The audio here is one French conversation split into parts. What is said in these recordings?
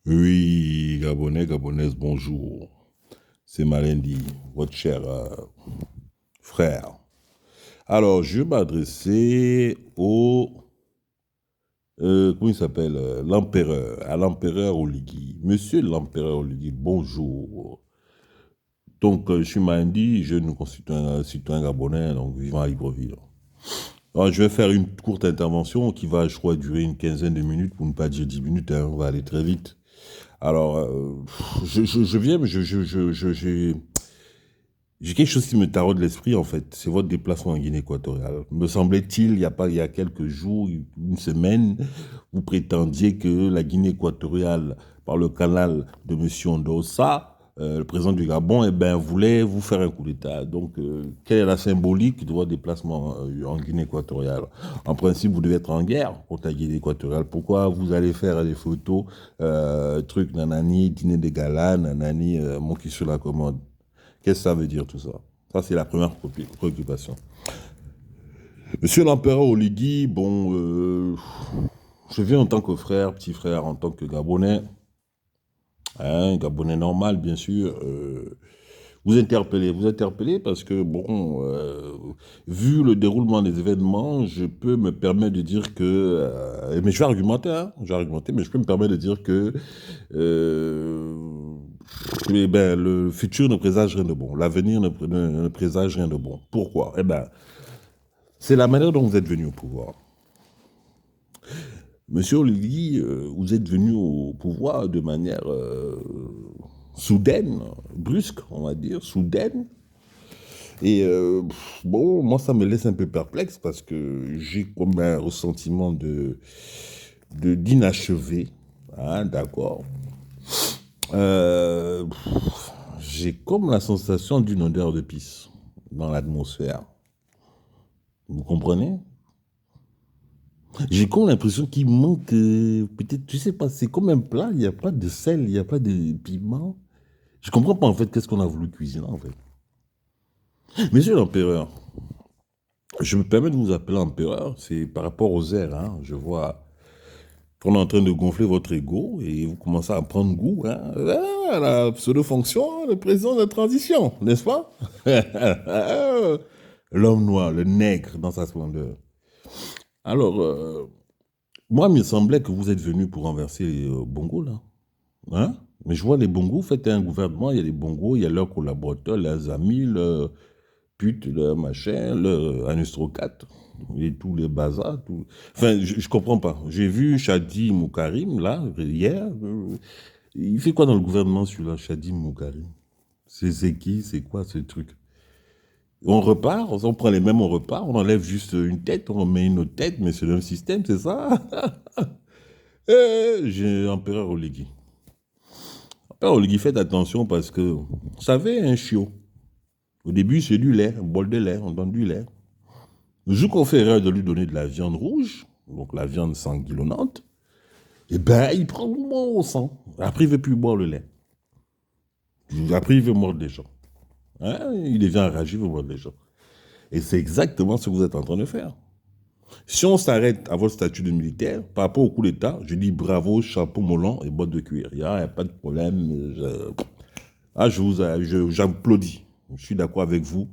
Oui, Gabonais, Gabonaises, bonjour. C'est Malendi, votre cher frère. Alors, je vais m'adresser comment il s'appelle, l'empereur, à l'empereur Oligui. Monsieur l'empereur Oligui, bonjour. Donc, je suis Malendi, je nous constitue un citoyen gabonais, donc vivant à Libreville. Alors, je vais faire une courte intervention qui va, je crois, durer une quinzaine de minutes, pour ne pas dire 10 minutes, hein, on va aller très vite. Alors, je viens, j'ai quelque chose qui me taraude l'esprit, en fait. C'est votre déplacement en Guinée équatoriale. Me semblait-il, il y a quelques jours, une semaine, vous prétendiez que la Guinée équatoriale, par le canal de M. Ondossa, le président du Gabon, eh ben, voulait vous faire un coup d'État. Donc, quelle est la symbolique de votre déplacement en Guinée équatoriale? En principe, vous devez être en guerre contre la Guinée équatoriale. Pourquoi vous allez faire des photos, truc nanani, dîner de gala, nanani, mon qui sur la commande? Qu'est-ce que ça veut dire tout ça? Ça, c'est la première préoccupation. Monsieur l'empereur Oligui, bon, je viens en tant que frère, petit frère, en tant que Gabonais, hein, Gabonais normal, bien sûr. Vous interpellez parce que, bon, vu le déroulement des événements, je peux me permettre de dire que, mais je vais argumenter, hein, je vais argumenter, mais je peux me permettre de dire que euh, eh ben, le futur ne présage rien de bon. L'avenir ne présage rien de bon. Pourquoi? Eh ben, c'est la manière dont vous êtes venu au pouvoir. Monsieur Oligui, vous êtes venu au pouvoir de manière soudaine, brusque, on va dire, soudaine. Et bon, moi, ça me laisse un peu perplexe parce que j'ai comme un ressentiment d'inachevé. Hein, d'accord. Euh, j'ai comme la sensation d'une odeur de pisse dans l'atmosphère. Vous comprenez? J'ai comme l'impression qu'il manque, peut-être, je sais pas, c'est comme un plat, il n'y a pas de sel, il n'y a pas de piment. Je comprends pas en fait qu'est-ce qu'on a voulu cuisiner en fait. Monsieur l'empereur, je me permets de vous appeler empereur, c'est par rapport aux airs, hein. Je vois qu'on est en train de gonfler votre ego et vous commencez à prendre goût, hein, à la pseudo-fonction, le président de la transition, n'est-ce pas? L'homme noir, le nègre dans sa splendeur. Alors, moi, il me semblait que vous êtes venu pour renverser les bongos, là. Hein? Mais je vois les bongos, vous faites un gouvernement, il y a les bongos, il y a leurs collaborateurs, leurs amis, leurs putes, leurs machins, leurs anustrocats, et tous les bazars. Tout. Enfin, je comprends pas. J'ai vu Chadi Moukarim, là, hier. Il fait quoi dans le gouvernement, celui-là, Chadi Moukarim? C'est qui? C'est quoi ce truc? On repart, on prend les mêmes, on repart, on enlève juste une tête, on met une autre tête, mais c'est le même système, c'est ça? J'ai Empereur Oligui. Empereur Oligui, faites attention parce que, vous savez, un chiot, au début, c'est du lait, un bol de lait, on donne du lait. Le jour qu'on fait erreur de lui donner de la viande rouge, donc la viande sanguillonnante, eh ben, il prend le mort au sang. Après, il ne veut plus boire le lait. Après, il veut mordre les gens. Hein? Il devient enragé, il veut mordre les gens. Et c'est exactement ce que vous êtes en train de faire. Si on s'arrête à votre statut de militaire, par rapport au coup d'État, je dis bravo, chapeau molon et bottes de cuir. Il n'y a pas de problème. J'applaudis. Je suis d'accord avec vous.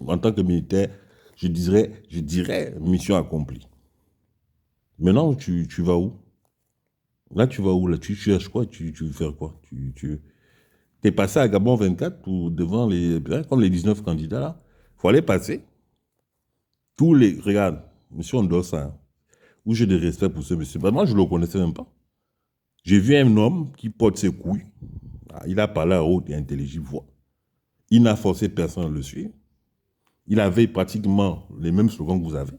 En tant que militaire, je dirais mission accomplie. Maintenant, tu vas où? Là, tu vas où? Là, tu cherches quoi? Tu veux faire quoi? T'es passé à Gabon 24 ou devant comme les 19 candidats là. Il faut aller passer. Regarde, monsieur Ondossa, hein, où j'ai de respect pour ce monsieur. Moi, je ne le connaissais même pas. J'ai vu un homme qui porte ses couilles. Ah, il a parlé à haute et intelligible voix. Il n'a forcé personne à le suivre. Il avait pratiquement les mêmes slogans que vous avez.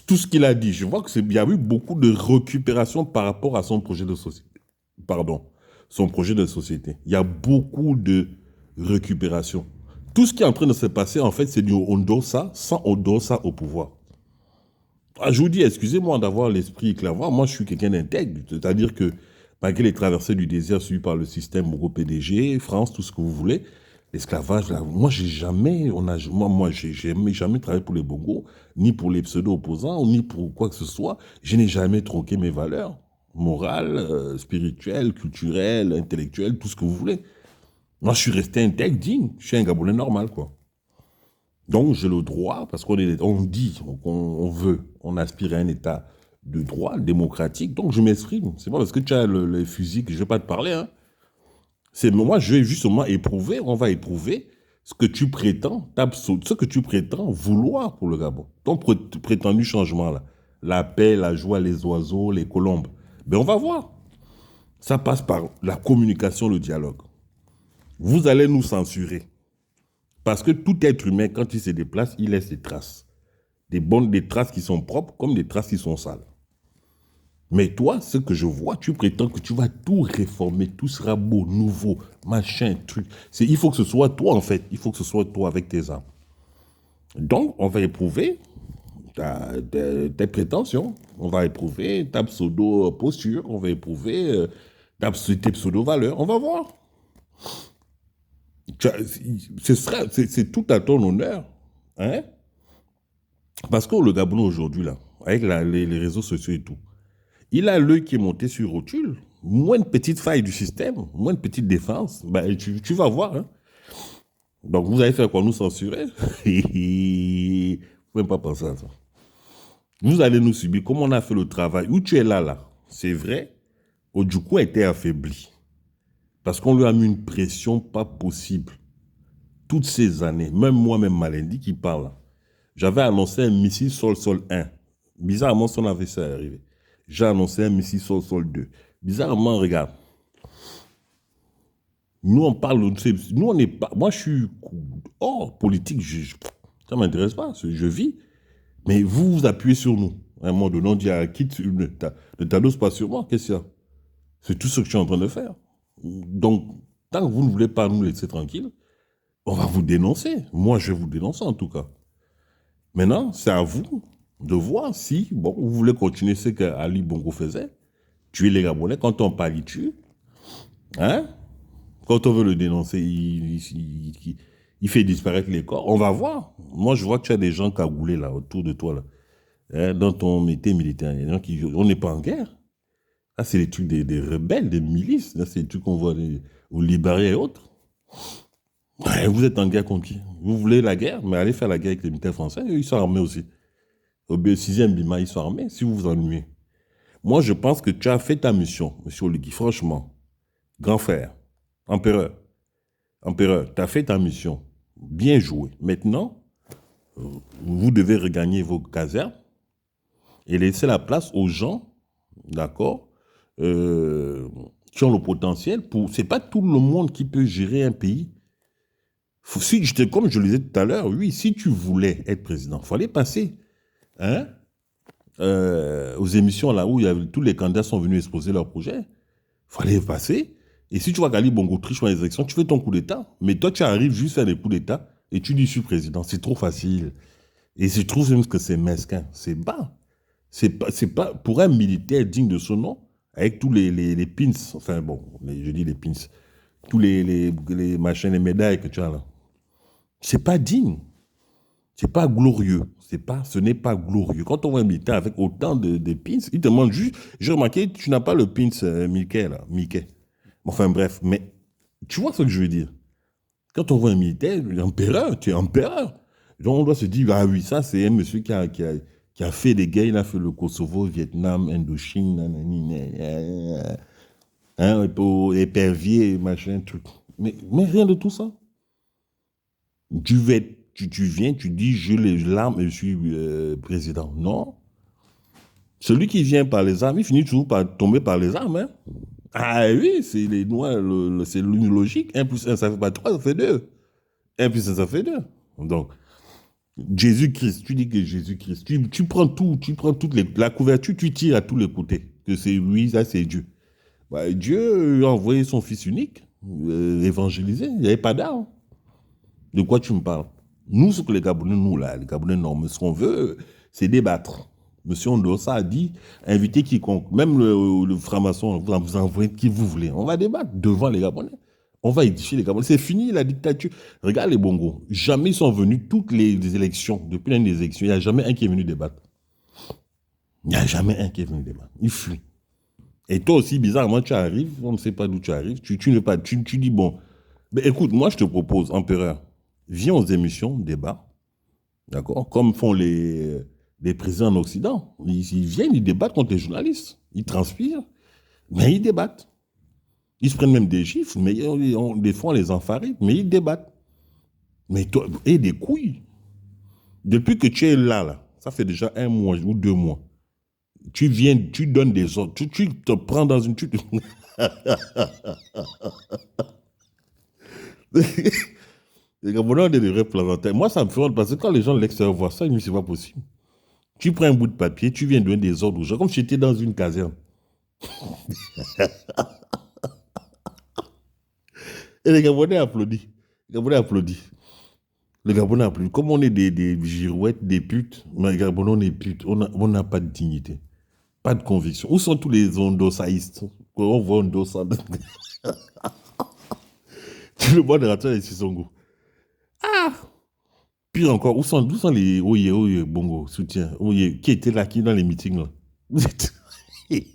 Tout ce qu'il a dit, je vois qu'il y a eu beaucoup de récupération par rapport à son projet de société. Pardon, son projet de société. Il y a beaucoup de récupération. Tout ce qui est en train de se passer, en fait, c'est du Ondossa sans Ondossa au pouvoir. Ah, je vous dis, excusez-moi d'avoir l'esprit clairvoyant. Moi, je suis quelqu'un d'intègre. C'est-à-dire que, malgré les traversées du désert suivies par le système Euro-PDG, France, tout ce que vous voulez, l'esclavage, là, moi, j'ai jamais, j'ai jamais travaillé pour les bongos, ni pour les pseudo-opposants, ni pour quoi que ce soit. Je n'ai jamais troqué mes valeurs. morale, spirituelle, culturelle, intellectuelle, tout ce que vous voulez. Moi, je suis resté intègre, digne. Je suis un Gabonais normal, quoi. Donc, j'ai le droit, parce on dit, on veut, on aspire à un État de droit, démocratique. Donc, je m'exprime. C'est pas parce que tu as les fusils que je ne vais pas te parler. Hein. C'est moi, je vais justement éprouver, on va éprouver ce que tu prétends, ce que tu prétends vouloir pour le Gabon. Ton prétendu changement, là. La paix, la joie, les oiseaux, les colombes. Ben, on va voir. Ça passe par la communication, le dialogue. Vous allez nous censurer. Parce que tout être humain, quand il se déplace, il laisse des traces. Des traces qui sont propres comme des traces qui sont sales. Mais toi, ce que je vois, tu prétends que tu vas tout réformer, tout sera beau, nouveau, machin, truc. Il faut que ce soit toi, en fait. Il faut que ce soit toi avec tes armes. Donc, on va éprouver tes prétentions. On va éprouver ta pseudo-posture. On va éprouver tes pseudo-valeurs. On va voir. C'est tout à ton honneur. Hein? Parce que le Gabon aujourd'hui, là, avec les réseaux sociaux et tout, il a l'œil qui est monté sur rotule. Moins de petites failles du système, moins de petites défenses, ben, tu vas voir. Hein. Donc vous allez faire quoi? Nous censurer? Vous ne pouvez même pas penser à ça. Vous allez nous subir. Comme on a fait le travail, où tu es là, c'est vrai, Ojukwu a été affaibli. Parce qu'on lui a mis une pression pas possible. Toutes ces années, même moi-même Malendi qui parle, j'avais annoncé un missile Sol-Sol 1. Bizarrement, son adversaire est arrivé. J'ai annoncé un missile Sol-Sol 2. Bizarrement, regarde. Nous, on parle, nous, on n'est pas, moi, je suis hors politique, ça ne m'intéresse pas, je vis. Mais vous vous appuyez sur nous. À un moment donné, on dit, quitte, ne t'annonce pas sur moi, qu'est-ce qu'il y a? C'est tout ce que je suis en train de faire. Donc, tant que vous ne voulez pas nous laisser tranquilles, on va vous dénoncer. Moi, je vais vous dénoncer en tout cas. Maintenant, c'est à vous de voir si, bon, vous voulez continuer ce qu'Ali Bongo faisait, tuer les Gabonais. Quand on parle, il tue. Hein? Quand on veut le dénoncer, il fait disparaître les corps. On va voir. Moi, je vois que tu as des gens cagoulés là, autour de toi, là. Hein, dans ton métier militaire. Il y a des gens qui... On n'est pas en guerre. Là, c'est les trucs des rebelles, des milices. Là, c'est les trucs qu'on voit au Libéria et autres. Ouais, vous êtes en guerre contre qui? Vous voulez la guerre, mais allez faire la guerre avec les militaires français. Ils sont armés aussi. Au 6e Bima, ils sont armés, si vous vous ennuyez. Moi, je pense que tu as fait ta mission, monsieur Oligui. Franchement, grand frère, empereur, tu as fait ta mission. Bien joué. Maintenant, vous devez regagner vos casernes et laisser la place aux gens, d'accord, qui ont le potentiel pour... C'est pas tout le monde qui peut gérer un pays. Comme je le disais tout à l'heure, oui, si tu voulais être président, il fallait passer hein, aux émissions là où tous les candidats sont venus exposer leur projet. Il fallait passer. Et si tu vois qu'Ali Bongo triche dans les élections, tu fais ton coup d'État. Mais toi, tu arrives juste à faire des coups d'État et tu dis je suis président. C'est trop facile. Et je trouve même que c'est mesquin. C'est bas. C'est pas pour un militaire digne de son nom, avec tous les pins, enfin bon, je dis les pins, tous les machins, les médailles que tu as là. C'est pas digne. C'est pas glorieux. Ce n'est pas glorieux. Quand on voit un militaire avec autant de pins, il te demande juste. J'ai remarqué, tu n'as pas le pins Mickey, là. Mickey. Enfin bref, mais tu vois ce que je veux dire. Quand on voit un militaire, l'empereur, tu es empereur. Donc on doit se dire, ah oui, ça c'est un monsieur qui a fait des guerres, il a fait le Kosovo, Vietnam, Indochine, hein, épervier, machin, truc. Mais rien de tout ça. Tu viens, tu dis, je les l'arme et je suis président. Non. Celui qui vient par les armes, il finit toujours par tomber par les armes. Hein. Ah oui, c'est les noirs, c'est une logique. 1 plus 1, ça fait pas 3, ça fait 2. 1 plus 1, ça fait 2. Donc, Jésus-Christ, tu dis que Jésus-Christ, tu prends tout, la couverture, tu tires à tous les côtés. Que c'est lui, ça c'est Dieu. Bah, Dieu a envoyé son fils unique, évangéliser. Il n'y avait pas d'armes. De quoi tu me parles? Nous, ce que les Gabonais, nous, là, les Gabonais, non, ce qu'on veut, c'est débattre. Monsieur Ondossa a dit, invitez quiconque, même le franc-maçon, vous envoyez qui vous voulez. On va débattre devant les Gabonais. On va édifier les Gabonais. C'est fini la dictature. Regarde les Bongos. Jamais ils sont venus, toutes les élections, depuis l'année des élections, il n'y a jamais un qui est venu débattre. Il n'y a jamais un qui est venu débattre. Il fuit. Et toi aussi, bizarrement, tu arrives, on ne sait pas d'où tu arrives, tu dis, bon, mais écoute, moi je te propose, empereur, viens aux émissions, débat, d'accord, comme font les présidents en Occident. Ils viennent, ils débattent contre les journalistes, ils transpirent, mais ils débattent. Ils se prennent même des chiffres, mais des fois on les enfarine, mais ils débattent. Mais toi, et des couilles. Depuis que tu es là, ça fait déjà 1 mois ou 2 mois. Tu viens, tu donnes des ordres, tu te prends dans une... Les Gabonais ont des vrais plaisanteries. Moi, ça me fait honte parce que quand les gens de l'extérieur voient ça, ils me disent c'est pas possible. Tu prends un bout de papier, tu viens donner des ordres aux gens, comme si tu étais dans une caserne. Et les Gabonais applaudissent. Les Gabonais applaudissent. Les Gabonais applaudissent. Comme on est des girouettes, des putes, mais les Gabonais, on est putes. On n'a pas de dignité. Pas de conviction. Où sont tous les ondossaïstes? On voit Ondossa. Tout le modérateur est Sissongo. Ah! Pire encore, d'où sont les Oye, Oye, Bongo, soutien, Oye, qui étaient là, qui dans les meetings là? Et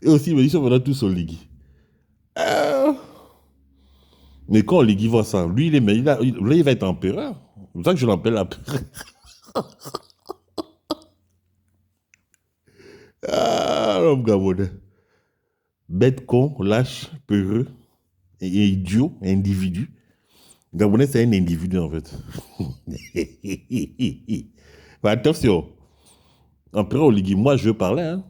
aussi, mais ils sont maintenant tous au Ligui. Ah. Mais quand Ligui voit ça, lui, là, il va être empereur. C'est pour ça que je l'appelle empereur. Ah, l'homme gabonais. Bête, con, lâche, peureux, et idiot, individu. Gabonais, c'est un individu en fait. Mais attention, empereur Oligui, moi je veux parler. Hein.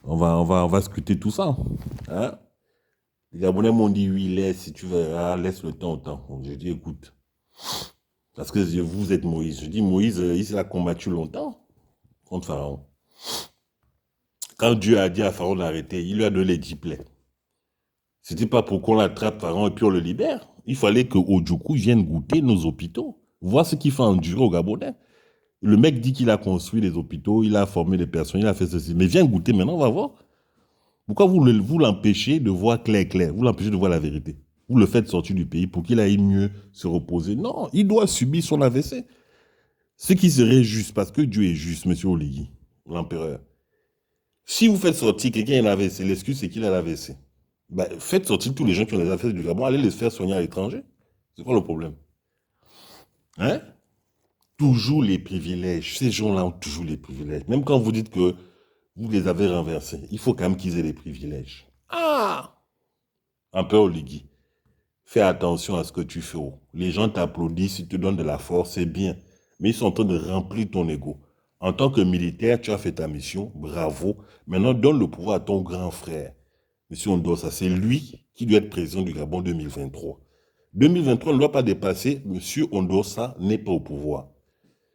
On va scruter tout ça. Hein. Les Gabonais m'ont dit oui, laisse, si tu veux, laisse le temps au temps. Donc, j'ai dit écoute, parce que vous êtes Moïse. Je dis Moïse, il a combattu longtemps contre Pharaon. Quand Dieu a dit à Pharaon d'arrêter, il lui a donné les 10 plaies. C'était pas pour qu'on l'attrape Pharaon et puis on le libère. Il fallait que Ojukwu vienne goûter nos hôpitaux, voir ce qu'il fait endurer au Gabonais. Le mec dit qu'il a construit les hôpitaux, il a formé des personnes, il a fait ceci. Mais viens goûter maintenant, on va voir. Pourquoi vous l'empêchez de voir clair? Vous l'empêchez de voir la vérité. Vous le faites sortir du pays pour qu'il aille mieux se reposer. Non, il doit subir son AVC. Ce qui serait juste, parce que Dieu est juste, monsieur Oligui, l'empereur. Si vous faites sortir quelqu'un qui a un AVC, l'excuse c'est qu'il a l'AVC. Ben, faites sortir tous les gens qui ont les AVC du Gabon, allez les faire soigner à l'étranger. C'est quoi le problème? Hein? Toujours les privilèges. Ces gens-là ont toujours les privilèges. Même quand vous dites que vous les avez renversés, il faut quand même qu'ils aient les privilèges. Ah! Un peu Oligui. Fais attention à ce que tu fais. Les gens t'applaudissent, ils te donnent de la force, c'est bien. Mais ils sont en train de remplir ton ego. En tant que militaire, tu as fait ta mission, bravo. Maintenant, donne le pouvoir à ton grand frère. Monsieur Ondossa, c'est lui qui doit être président du Gabon 2023. 2023 ne doit pas dépasser, Monsieur Ondossa n'est pas au pouvoir.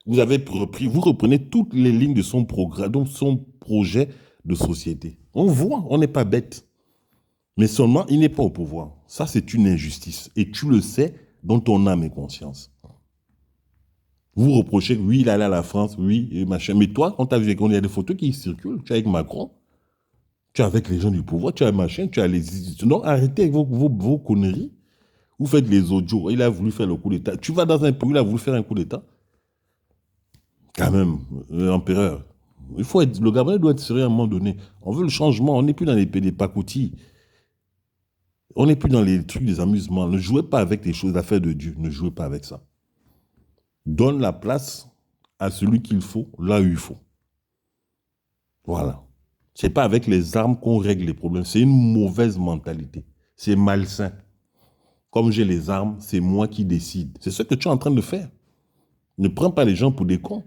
Vous reprenez toutes les lignes de son programme, donc son projet de société. On voit, on n'est pas bête. Mais seulement, il n'est pas au pouvoir. Ça, c'est une injustice. Et tu le sais dans ton âme et conscience. Vous reprochez que oui, il allait à la France, oui, et machin. Mais toi, on t'a vu, il y a des photos qui circulent. Tu es avec Macron, tu es avec les gens du pouvoir, tu as machin, tu as les... Non, arrêtez avec vos conneries. Vous faites les audios. Il a voulu faire le coup d'État. Tu vas dans un pays, il a voulu faire un coup d'État. Quand même, l'empereur. Le Gabonais doit être sérieux à un moment donné. On veut le changement. On n'est plus dans les pacotilles. On n'est plus dans les trucs des amusements. Ne jouez pas avec les choses, l'affaire de Dieu. Ne jouez pas avec ça. Donne la place à celui qu'il faut, là où il faut. Voilà. C'est pas avec les armes qu'on règle les problèmes. C'est une mauvaise mentalité. C'est malsain. Comme j'ai les armes, c'est moi qui décide. C'est ce que tu es en train de faire. Ne prends pas les gens pour des cons.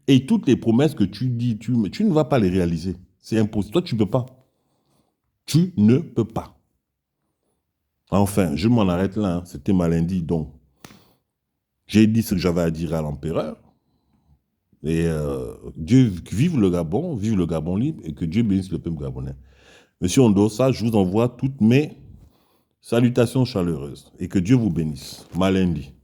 Et toutes les promesses que tu dis, tu ne vas pas les réaliser. C'est impossible. Toi, tu ne peux pas. Tu ne peux pas. Enfin, je m'en arrête là. Hein. C'était malindi. Donc, j'ai dit ce que j'avais à dire à l'empereur. Et Dieu, vive le Gabon libre, et que Dieu bénisse le peuple gabonais. Monsieur Ondossa, je vous envoie toutes mes salutations chaleureuses. Et que Dieu vous bénisse. Malindi.